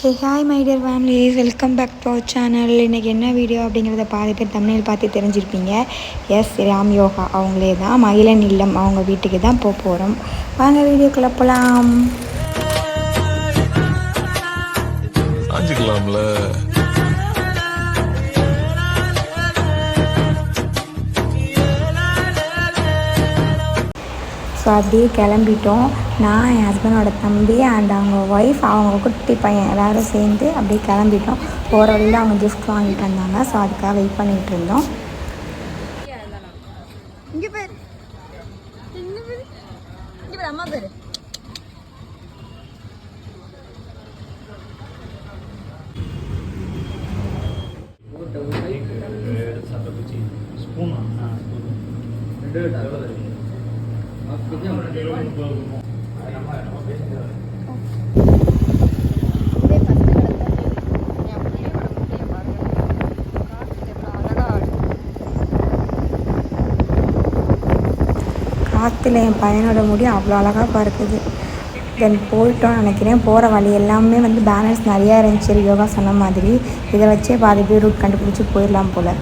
Hey hi my dear families, welcome back to our channel. இன்றைக்கி என்ன video அப்படிங்கிறத பாதி பேர் தமிழில் பார்த்து தெரிஞ்சிருப்பீங்க. எஸ், ராம் யோகா அவங்களே தான், மகிழன் இல்லம் அவங்க வீட்டுக்கு தான் போக போகிறோம். வாங்க வீடியோக்குள்ளே போகலாம். ஸோ அப்படியே கிளம்பிட்டோம். நான், என் ஹஸ்பண்டோட தம்பி அண்ட் அவங்க ஒய்ஃப், அவங்க குட்டி பையன் எல்லோரும் சேர்ந்து அப்படியே கிளம்பிட்டோம். போகிற வழியில் அவங்க கிஃப்ட் வாங்கிட்டு வந்தாங்க. ஸோ அதுக்காக வெயிட் பண்ணிகிட்டு இருந்தோம். இங்கே பேர் அம்மா பேர் காற்றுல என் பையனோட முடி அவ்வளோ அழகாக பறக்குது. தென் போயிட்டோன்னு நினைக்கிறேன். போகிற வழி எல்லாமே பேனர்ஸ் நிறையா இருந்துச்சு, யோகா சொன்ன மாதிரி. இதை வச்சே பாதி பேர் ரூட் கண்டுபிடிச்சி போயிடலாம் போல்.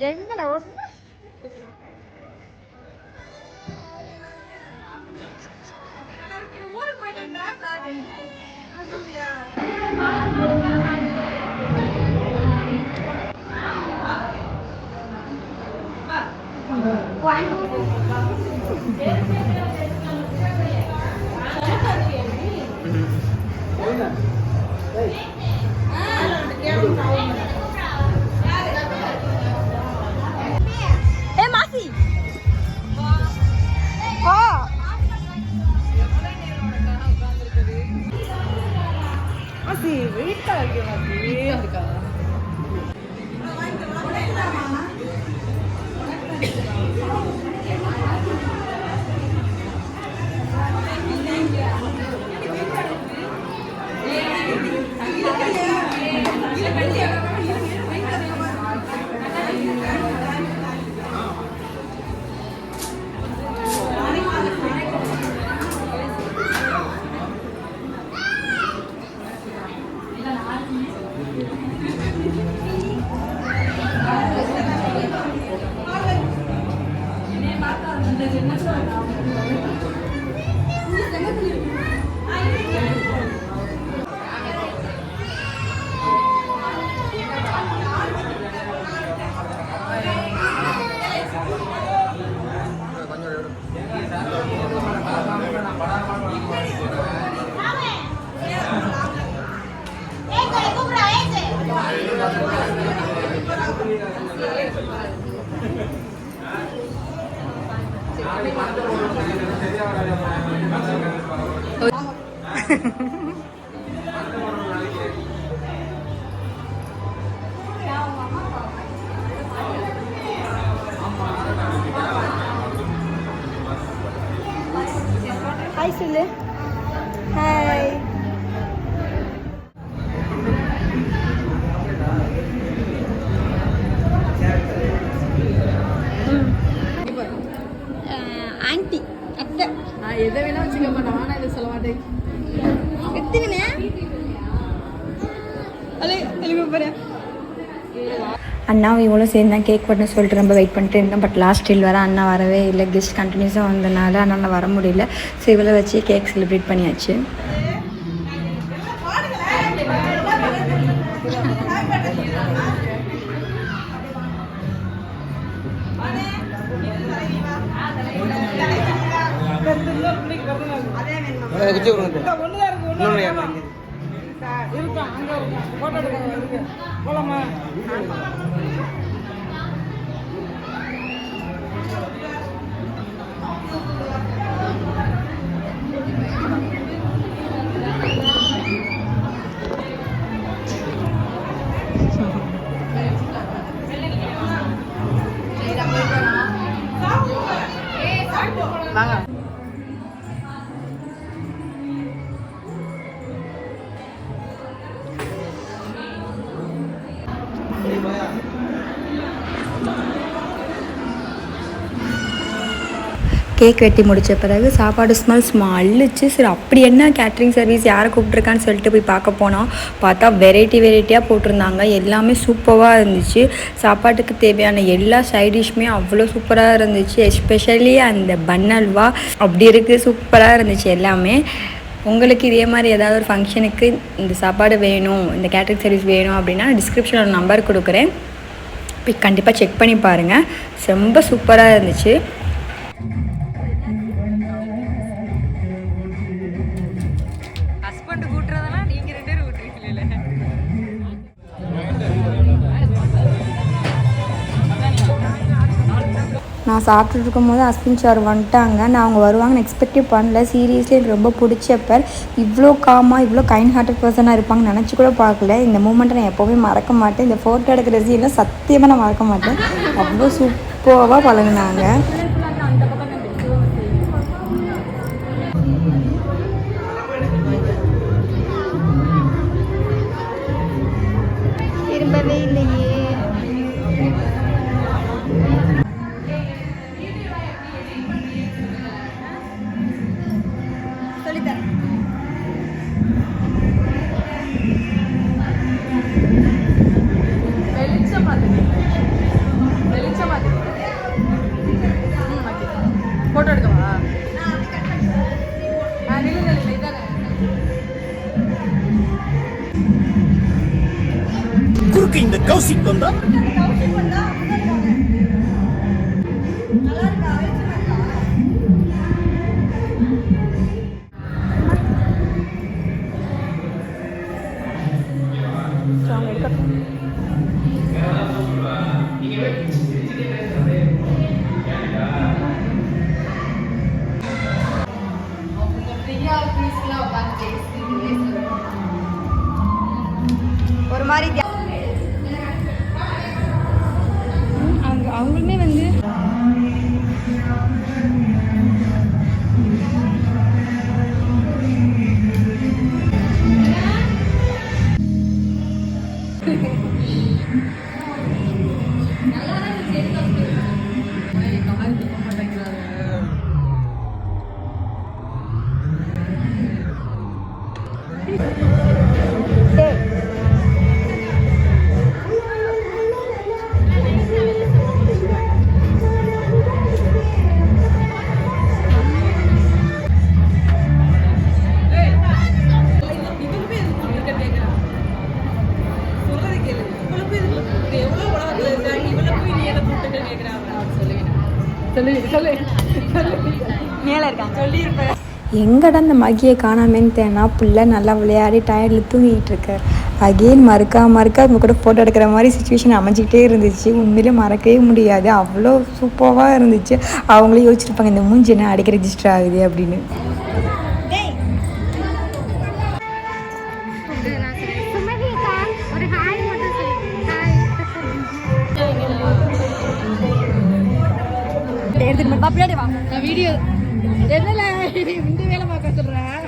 எங்கடா ஹாய் சொல்லு. ஹாய். ஆன்ட்டி அத்தை எதை வேணா வச்சுக்க மாட்டேன். ஆனால் இதை சொல்ல மாட்டேன். எத்தனை அண்ணாவும் இவ்வளோ சேர்ந்து தான் கேக் பண்ண சொல்லிட்டு ரொம்ப வெயிட் பண்ணிட்டு இருந்தோம். பட் லாஸ்ட் ஸ்டில் வர அண்ணா வரவே இல்லை. கெஸ்ட் கண்டினியூஸாக வந்தனால அண்ணால் வர முடியல. ஸோ இவ்வளோ வச்சு கேக் செலிப்ரேட் பண்ணியாச்சு. வாங்க. கேக் வெட்டி முடித்த பிறகு சாப்பாடு ஸ்மெல் அள்ளிச்சு. சரி அப்படி என்ன கேட்ரிங் சர்வீஸ் யாரை கூப்பிட்ருக்கான்னு சொல்லிட்டு போய் பார்க்க போனோம். பார்த்தா வெரைட்டியாக போட்டிருந்தாங்க. எல்லாமே சூப்பராக இருந்துச்சு. சாப்பாட்டுக்கு தேவையான எல்லா சைட் டிஷ்ஷுமே அவ்வளோ சூப்பராக இருந்துச்சு. எஸ்பெஷலி அந்த பன் அல்வா அப்படி இருக்குது, சூப்பராக இருந்துச்சு எல்லாமே. உங்களுக்கு இதே மாதிரி ஏதாவது ஒரு ஃபங்க்ஷனுக்கு இந்த சாப்பாடு வேணும், இந்த கேட்ரிங் சர்வீஸ் வேணும் அப்படின்னா டிஸ்கிரிப்ஷனில் நம்பர் கொடுக்குறேன், போய் கண்டிப்பாக செக் பண்ணி பாருங்கள். ரொம்ப சூப்பராக இருந்துச்சு. நான் சாப்பிட்டுட்டு இருக்கும்போது அஸ்வின் சார் வந்துட்டாங்க. நான் அவங்க வருவாங்கன்னு எக்ஸ்பெக்டே பண்ணல. சீரியஸ்லி எனக்கு ரொம்ப பிடிச்சப்ப இவ்வளோ காமாக இவ்வளோ கைண்ட் ஹார்ட்டட் பர்சனாக இருப்பாங்கன்னு நினச்சி கூட பார்க்கல. இந்த மூமெண்ட்டை நான் எப்போவுமே மறக்க மாட்டேன். இந்த ஃபோட்டோ எடுக்கிற சீன்லாம் சத்தியமாக நான் மறக்க மாட்டேன். அவ்வளோ சூப்பராக பழகினாங்க. திரும்பவே இல்லையே. போட்டோ எடுக்கவா? குறுக்கு இந்த கௌசிக் வந்தா ஒரு மாதிரி அவங்களுமே வந்து மேலே இருக்கான் சொல்லியிருப்பேன். எங்கடா இந்த மகியை காணாமேன்னு தேனா புள்ள நல்லா விளையாடி டயர்டில் தூங்கிட்டு இருக்கார். அகெயின் மறுக்க அவங்க கூட ஃபோட்டோ எடுக்கிற மாதிரி சுச்சுவேஷன் அமைஞ்சிக்கிட்டே இருந்துச்சு. உண்மையிலே மறக்கவே முடியாது. அவ்வளோ சூப்பராக இருந்துச்சு. அவங்களே யோசிச்சிருப்பாங்க இந்த மூஞ்சி என்ன அடிக்க ரெஜிஸ்டர் ஆகுது அப்படின்னு. வீடியோ என்னல இந்த வேலை பார்க்க சொல்றேன்.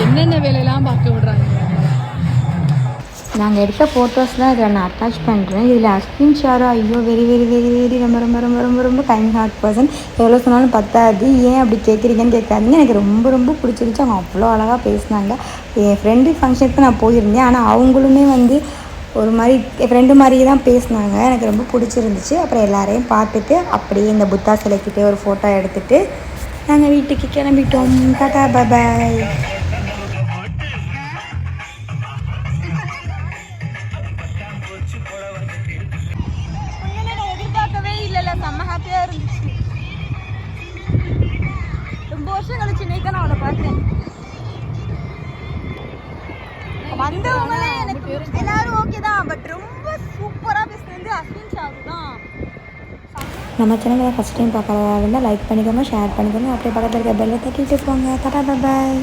என்னென்ன வேலையெல்லாம் பார்க்க விடுறாங்க. நாங்கள் எடுத்த ஃபோட்டோஸ்லாம் இதில் நான் அட்டாச் பண்ணுறேன். இதில் அஸ்வின் சாரா ஐயோ வெரி வெரி வெரி வெரி ரொம்ப ரொம்ப ரொம்ப ரொம்ப ரொம்ப கைண்ட் ஹார்ட் பர்சன். எவ்வளோ சொன்னாலும் பத்தாது. ஏன் அப்படி கேட்குறீங்கன்னு கேட்காதீங்க. எனக்கு ரொம்ப ரொம்ப பிடிச்சிருந்துச்சு. அவங்க அவ்வளோ அழகாக பேசினாங்க. என் ஃப்ரெண்டு ஃபங்க்ஷனுக்கு நான் போயிருந்தேன். ஆனால் அவங்களுமே வந்து ஒரு மாதிரி என் ஃப்ரெண்டு மாதிரியே தான் பேசினாங்க. எனக்கு ரொம்ப பிடிச்சிருந்துச்சு. அப்புறம் எல்லாரையும் பார்த்துட்டு அப்படியே இந்த புத்தா சிலைக்கிட்டே ஒரு ஃபோட்டோ எடுத்துகிட்டு நாங்கள் வீட்டுக்கு கிளம்பிட்டோம். டாடா பாய். செம்ம ஹாப்பியாக இருந்துச்சு. ரொம்ப வருஷம் கழிச்சு இன்னைக்கு தான் நான் அவளை பார்க்குறேன். வந்தவங்களே எனக்கு எல்லாரும் ஓகே தான். பட் ரொம்ப சூப்பராக பேசுனது அஸ்வின் சார் தான். நம்ம சேனலை ஃபஸ்ட் டைம் பார்க்குறதா இருந்தால் லைக் பண்ணிக்கோங்க, ஷேர் பண்ணிக்கோங்க. அப்படியே பக்கத்தில் இருக்க பெல்லை தட்டிட்டு போங்க. டாடா பாய்.